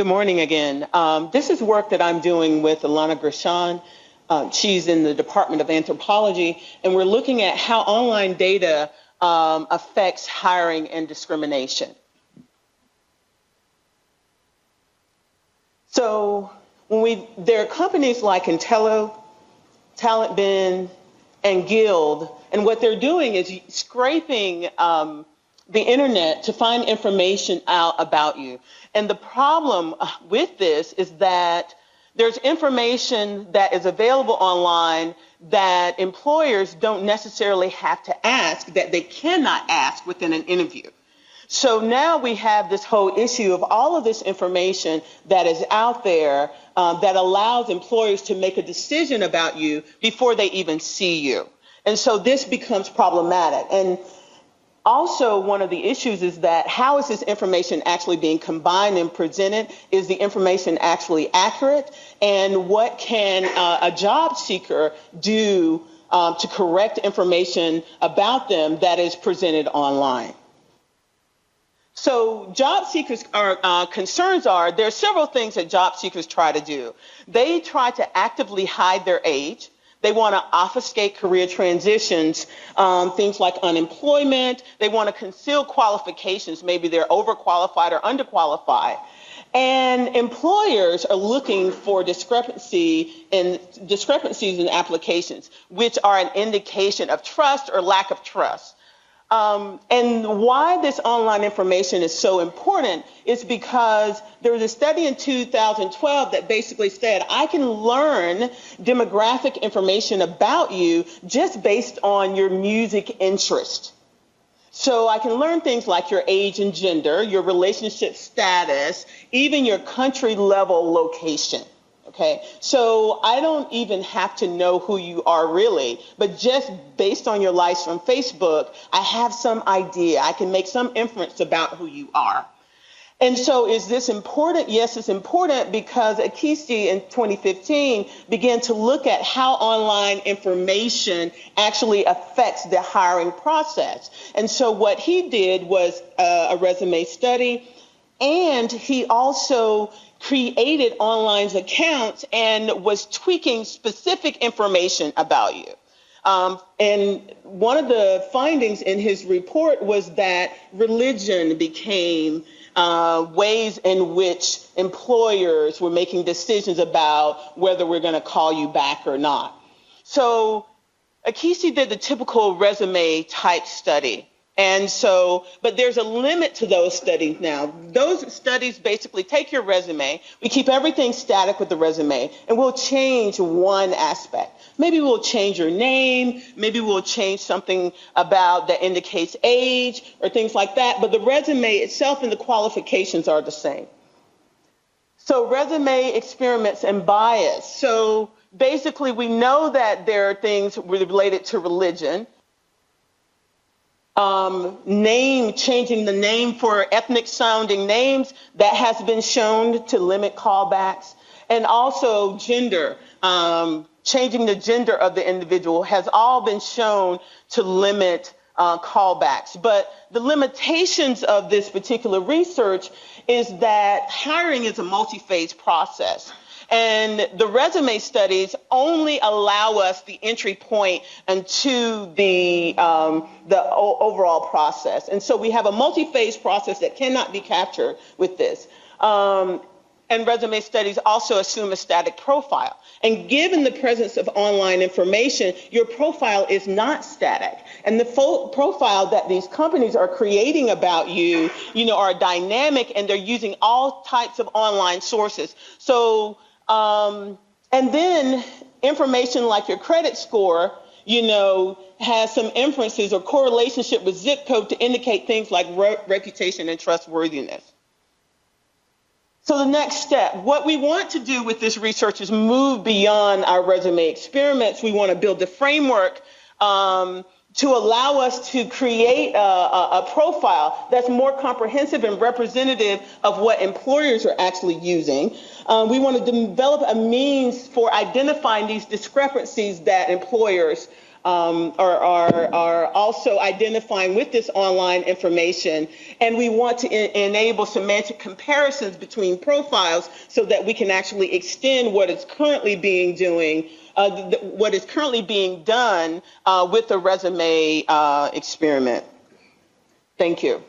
Good morning again. This is work that I'm doing with Alana Gershon. She's in the Department of Anthropology, and we're looking at how online data affects hiring and discrimination. So there are companies like Intello, TalentBin, and Guild, and what they're doing is scraping the internet to find information out about you. And the problem with this is that there's information that is available online that employers don't necessarily have to ask, that they cannot ask within an interview. So now we have this whole issue of all of this information that is out there that allows employers to make a decision about you before they even see you. And so this becomes problematic. And also, one of the issues is that how is this information actually being combined and presented? Is the information actually accurate? And what can a job seeker do to correct information about them that is presented online? So job seekers concerns are, there are several things that job seekers try to do. They try to actively hide their age. They want to obfuscate career transitions, things like unemployment. They want to conceal qualifications. Maybe they're overqualified or underqualified. And employers are looking for discrepancies in applications, which are an indication of trust or lack of trust. And why this online information is so important is because there was a study in 2012 that basically said, I can learn demographic information about you just based on your music interest. So I can learn things like your age and gender, your relationship status, even your country level location. Okay, so I don't even have to know who you are really, but just based on your likes from Facebook, I have some idea. I can make some inference about who you are. And so is this important? Yes, it's important because Akisi in 2015 began to look at how online information actually affects the hiring process. And so what he did was a resume study, and he also created online accounts and was tweaking specific information about you. And one of the findings in his report was that religion became ways in which employers were making decisions about whether we're going to call you back or not. So Akisi did the typical resume type study. And so, but there's a limit to those studies now. Those studies basically take your resume, we keep everything static with the resume, and we'll change one aspect. Maybe we'll change your name, maybe we'll change something about that indicates age or things like that, but the resume itself and the qualifications are the same. So resume experiments and bias. So basically we know that there are things related to religion. Changing the name for ethnic sounding names, that has been shown to limit callbacks. And also gender, changing the gender of the individual has all been shown to limit callbacks. But the limitations of this particular research is that hiring is a multi-phase process. And the resume studies only allow us the entry point into the overall process. And so we have a multi-phase process that cannot be captured with this. And resume studies also assume a static profile. And given the presence of online information, your profile is not static. And the profile that these companies are creating about you, are dynamic, and they're using all types of online sources. So and then information like your credit score, has some inferences or correlationship with zip code to indicate things like reputation and trustworthiness. So the next step, what we want to do with this research is move beyond our resume experiments. We want to build a framework to allow us to create a profile that's more comprehensive and representative of what employers are actually using. We want to develop a means for identifying these discrepancies that employers are also identifying with this online information. And we want to enable semantic comparisons between profiles so that we can actually extend what is currently being done with the resume experiment. Thank you.